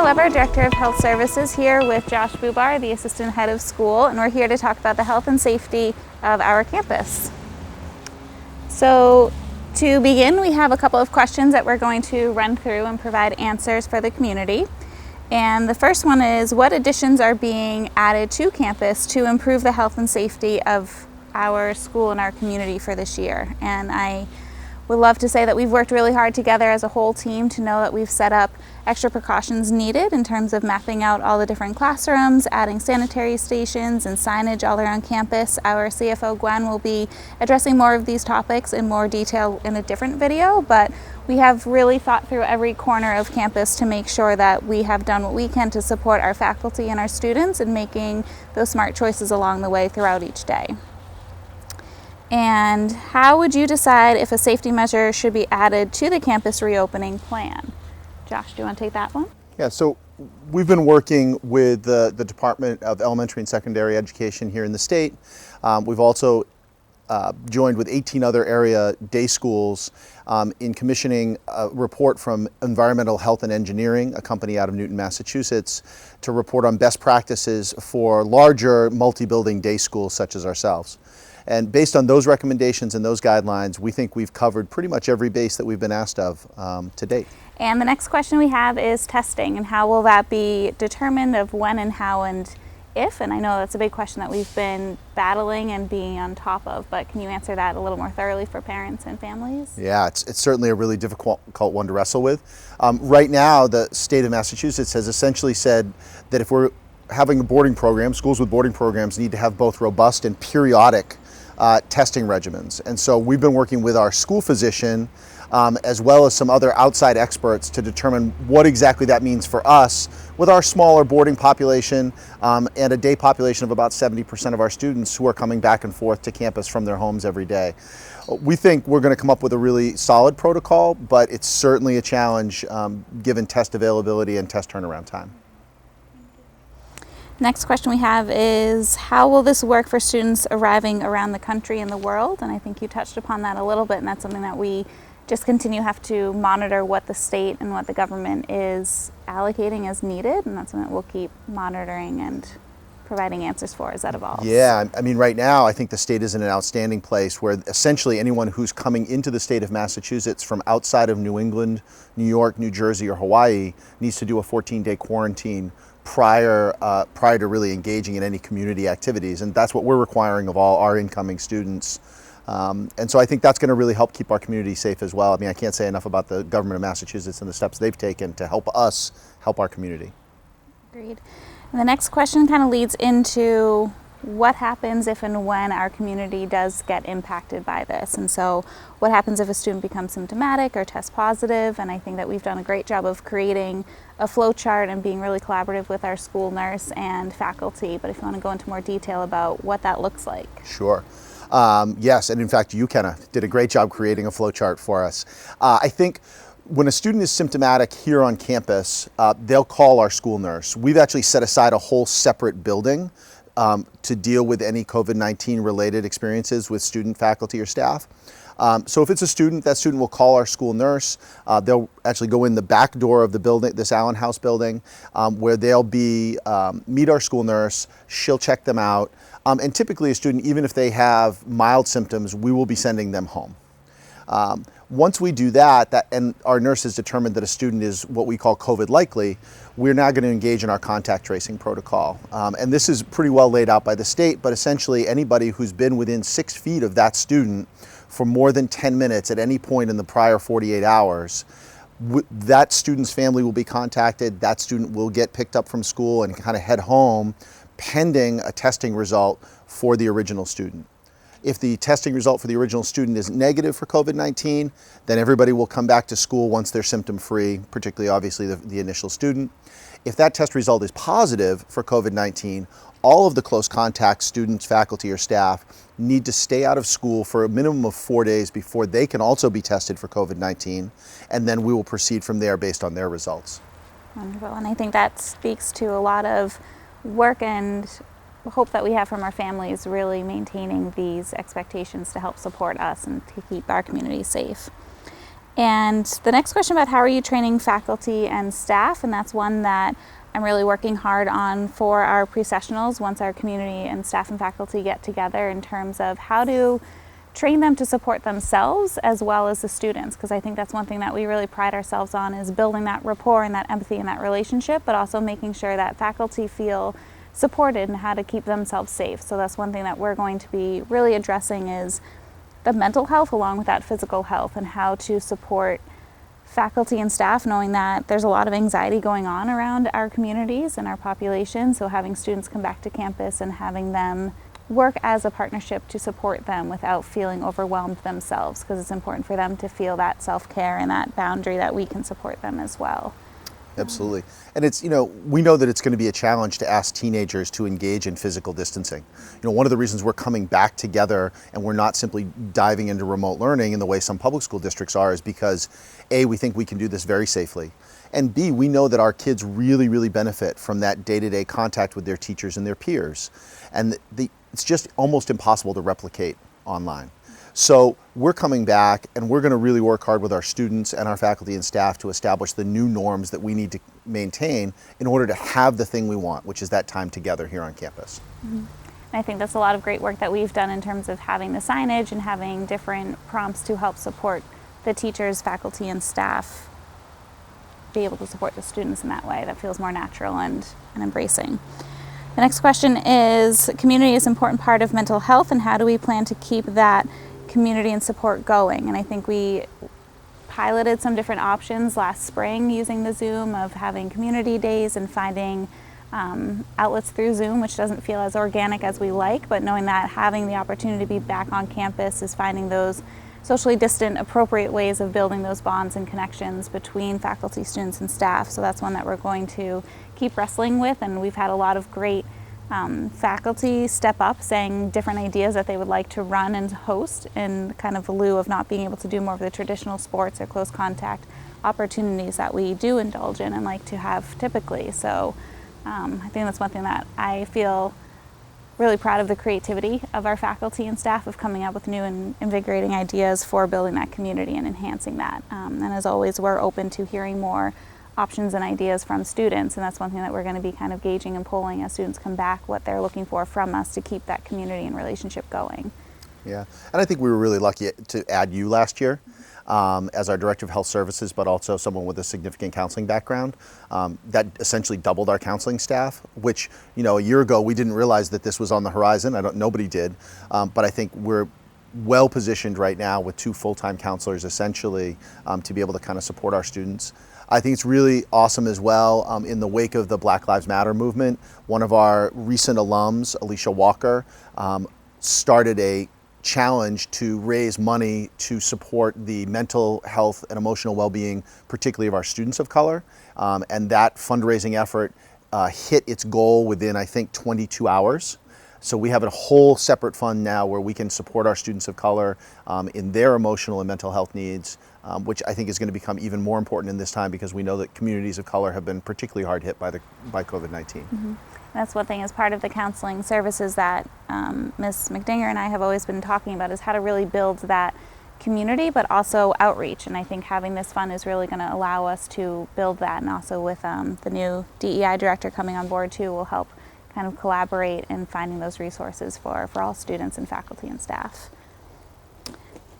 Weber, Director of Health Services, here with Josh Bubar, the Assistant Head of School, and we're here to talk about the health and safety of our campus. So to begin, we have a couple of questions that we're going to run through and provide answers for the community. And the first one is, what additions are being added to campus to improve the health and safety of our school and our community for this year? And I would love to say that we've worked really hard together as a whole team to know that we've set up extra precautions needed in terms of mapping out all the different classrooms, adding sanitary stations and signage all around campus. Our CFO Gwen will be addressing more of these topics in more detail in a different video, but we have really thought through every corner of campus to make sure that we have done what we can to support our faculty and our students in making those smart choices along the way throughout each day. And how would you decide if a safety measure should be added to the campus reopening plan? Josh, do you want to take that one? Yeah, so we've been working with the Department of Elementary and Secondary Education here in the state. We've also joined with 18 other area day schools in commissioning a report from Environmental Health and Engineering, a company out of Newton, Massachusetts, to report on best practices for larger multi-building day schools such as ourselves. And based on those recommendations and those guidelines, we think we've covered pretty much every base that we've been asked of to date. And the next question we have is testing, and how will that be determined, of when and how and if? And I know that's a big question that we've been battling and being on top of, but can you answer that a little more thoroughly for parents and families? Yeah, it's certainly a really difficult one to wrestle with. Right now, the state of Massachusetts has essentially said that if we're having a boarding program, schools with boarding programs need to have both robust and periodic testing regimens. And so we've been working with our school physician as well as some other outside experts to determine what exactly that means for us with our smaller boarding population and a day population of about 70% of our students who are coming back and forth to campus from their homes every day. We think we're going to come up with a really solid protocol, but it's certainly a challenge given test availability and test turnaround time. Next question we have is, how will this work for students arriving around the country and the world? And I think you touched upon that a little bit, and that's something that we just continue to have to monitor what the state and what the government is allocating as needed, and that's something that we'll keep monitoring and providing answers for as that evolves. Yeah, I mean, right now I think the state is in an outstanding place where essentially anyone who's coming into the state of Massachusetts from outside of New England, New York, New Jersey, or Hawaii needs to do a 14-day quarantine prior to really engaging in any community activities, and that's what we're requiring of all our incoming students. And so I think that's going to really help keep our community safe as well. I mean, I can't say enough about the government of Massachusetts and the steps they've taken to help us help our community. Agreed. And the next question kind of leads into what happens if and when our community does get impacted by this. And so what happens if a student becomes symptomatic or tests positive? And I think that we've done a great job of creating a flow chart and being really collaborative with our school nurse and faculty. But if you want to go into more detail about what that looks like. Sure. Yes, and in fact, you kind of did a great job creating a flow chart for us. I think when a student is symptomatic here on campus, they'll call our school nurse. We've actually set aside a whole separate building to deal with any COVID-19 related experiences with student, faculty, or staff. So if it's a student, that student will call our school nurse. They'll actually go in the back door of the building, this Allen House building, where they'll meet our school nurse. She'll check them out. And typically a student, even if they have mild symptoms, we will be sending them home. Once we do that, and our nurse has determined that a student is what we call COVID likely, we're now going to engage in our contact tracing protocol. And this is pretty well laid out by the state, but essentially anybody who's been within 6 feet of that student for more than 10 minutes at any point in the prior 48 hours, that student's family will be contacted, that student will get picked up from school and kind of head home pending a testing result for the original student. If the testing result for the original student is negative for COVID-19, then everybody will come back to school once they're symptom-free, particularly obviously the initial student. If that test result is positive for COVID-19, all of the close contact students, faculty, or staff need to stay out of school for a minimum of 4 days before they can also be tested for COVID-19, and then we will proceed from there based on their results. Wonderful, and I think that speaks to a lot of work and hope that we have from our families, really maintaining these expectations to help support us and to keep our community safe. And the next question about how are you training faculty and staff, and that's one that I'm really working hard on for our pre-sessionals once our community and staff and faculty get together, in terms of how to train them to support themselves as well as the students, because I think that's one thing that we really pride ourselves on, is building that rapport and that empathy and that relationship, but also making sure that faculty feel supported and how to keep themselves safe. So that's one thing that we're going to be really addressing, is the mental health along with that physical health, and how to support faculty and staff, knowing that there's a lot of anxiety going on around our communities and our population. So having students come back to campus and having them work as a partnership to support them without feeling overwhelmed themselves, because it's important for them to feel that self-care and that boundary that we can support them as well. Absolutely. And it's, we know that it's going to be a challenge to ask teenagers to engage in physical distancing. One of the reasons we're coming back together and we're not simply diving into remote learning in the way some public school districts are, is because A, we think we can do this very safely. And B, we know that our kids really, really benefit from that day-to-day contact with their teachers and their peers. And it's just almost impossible to replicate online. So we're coming back and we're going to really work hard with our students and our faculty and staff to establish the new norms that we need to maintain in order to have the thing we want, which is that time together here on campus. Mm-hmm. And I think that's a lot of great work that we've done in terms of having the signage and having different prompts to help support the teachers, faculty, and staff be able to support the students in that way that feels more natural and embracing. The next question is, community is an important part of mental health, and how do we plan to keep that community and support going? And I think we piloted some different options last spring using the Zoom, of having community days and finding outlets through Zoom, which doesn't feel as organic as we like, but knowing that having the opportunity to be back on campus is finding those socially distant, appropriate ways of building those bonds and connections between faculty, students, and staff. So that's one that we're going to keep wrestling with, and we've had a lot of great faculty step up saying different ideas that they would like to run and host, in kind of lieu of not being able to do more of the traditional sports or close contact opportunities that we do indulge in and like to have typically. So I think that's one thing that I feel really proud of, the creativity of our faculty and staff of coming up with new and invigorating ideas for building that community and enhancing that. And as always, we're open to hearing more options and ideas from students, and that's one thing that we're going to be kind of gauging and polling as students come back, what they're looking for from us to keep that community and relationship going. Yeah, and I think we were really lucky to add you last year as our Director of Health Services, but also someone with a significant counseling background. That essentially doubled our counseling staff, which, a year ago we didn't realize that this was on the horizon. Nobody did, but I think we're well positioned right now with 2 full-time counselors essentially to be able to kind of support our students. I think it's really awesome as well, in the wake of the Black Lives Matter movement, one of our recent alums, Alicia Walker, started a challenge to raise money to support the mental health and emotional well-being, particularly of our students of color. And that fundraising effort hit its goal within, I think, 22 hours. So we have a whole separate fund now where we can support our students of color in their emotional and mental health needs, which I think is going to become even more important in this time, because we know that communities of color have been particularly hard hit by COVID-19. Mm-hmm. That's one thing as part of the counseling services that Ms. McDinger and I have always been talking about, is how to really build that community, but also outreach. And I think having this fund is really going to allow us to build that. And also with the new DEI director coming on board too, will help kind of collaborate in finding those resources for all students and faculty and staff.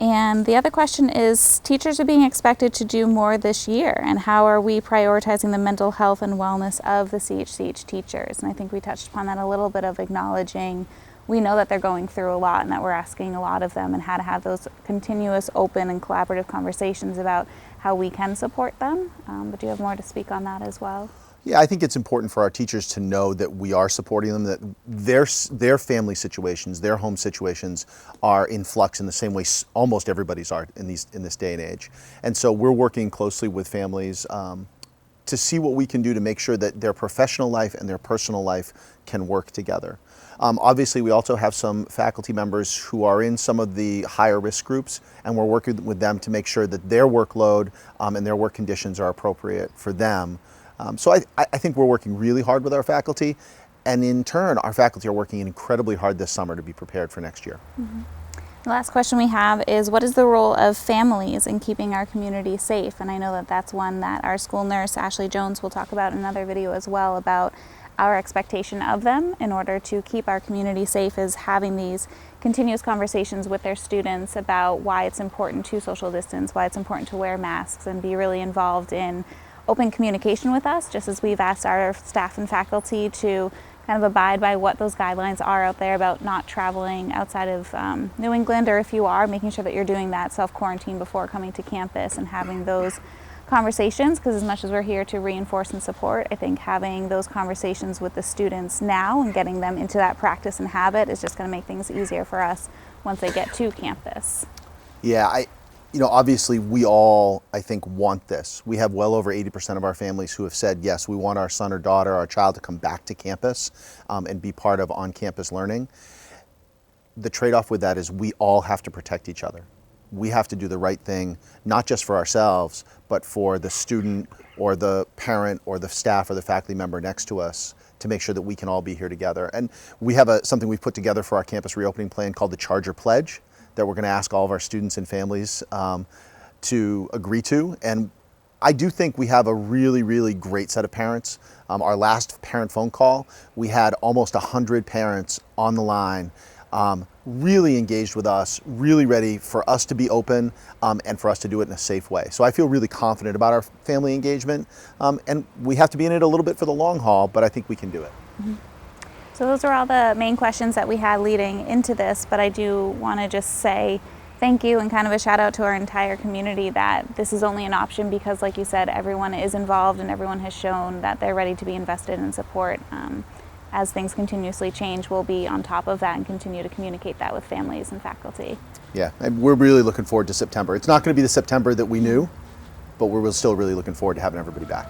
And the other question is, teachers are being expected to do more this year, and how are we prioritizing the mental health and wellness of the CHCH teachers? And I think we touched upon that a little bit, of acknowledging we know that they're going through a lot and that we're asking a lot of them, and how to have those continuous open and collaborative conversations about how we can support them. But do you have more to speak on that as well? Yeah, I think it's important for our teachers to know that we are supporting them, that their family situations, their home situations are in flux in the same way almost everybody's are in this day and age. And so we're working closely with families to see what we can do to make sure that their professional life and their personal life can work together. Obviously, we also have some faculty members who are in some of the higher risk groups, and we're working with them to make sure that their workload and their work conditions are appropriate for them. So I think we're working really hard with our faculty, and in turn, our faculty are working incredibly hard this summer to be prepared for next year. Mm-hmm. The last question we have is, what is the role of families in keeping our community safe? And I know that that's one that our school nurse, Ashley Jones, will talk about in another video as well, about our expectation of them in order to keep our community safe, is having these continuous conversations with their students about why it's important to social distance, why it's important to wear masks, and be really involved in open communication with us, just as we've asked our staff and faculty to kind of abide by what those guidelines are out there about not traveling outside of New England, or if you are, making sure that you're doing that self-quarantine before coming to campus and having those conversations, because as much as we're here to reinforce and support, I think having those conversations with the students now and getting them into that practice and habit is just going to make things easier for us once they get to campus. Yeah, obviously we all, I think, want this. We have well over 80% of our families who have said, yes, we want our son or daughter, our child to come back to campus and be part of on-campus learning. The trade-off with that is we all have to protect each other. We have to do the right thing, not just for ourselves, but for the student or the parent or the staff or the faculty member next to us, to make sure that we can all be here together. And we have something we've put together for our campus reopening plan called the Charger Pledge, that we're going to ask all of our students and families to agree to. And I do think we have a really, really great set of parents. Our last parent phone call, we had almost 100 parents on the line, really engaged with us, really ready for us to be open and for us to do it in a safe way. So I feel really confident about our family engagement, and we have to be in it a little bit for the long haul, but I think we can do it. Mm-hmm. So those are all the main questions that we had leading into this, but I do want to just say thank you and kind of a shout out to our entire community that this is only an option because, like you said, everyone is involved and everyone has shown that they're ready to be invested in support. As things continuously change, we'll be on top of that and continue to communicate that with families and faculty. Yeah, and we're really looking forward to September. It's not going to be the September that we knew, but we're still really looking forward to having everybody back.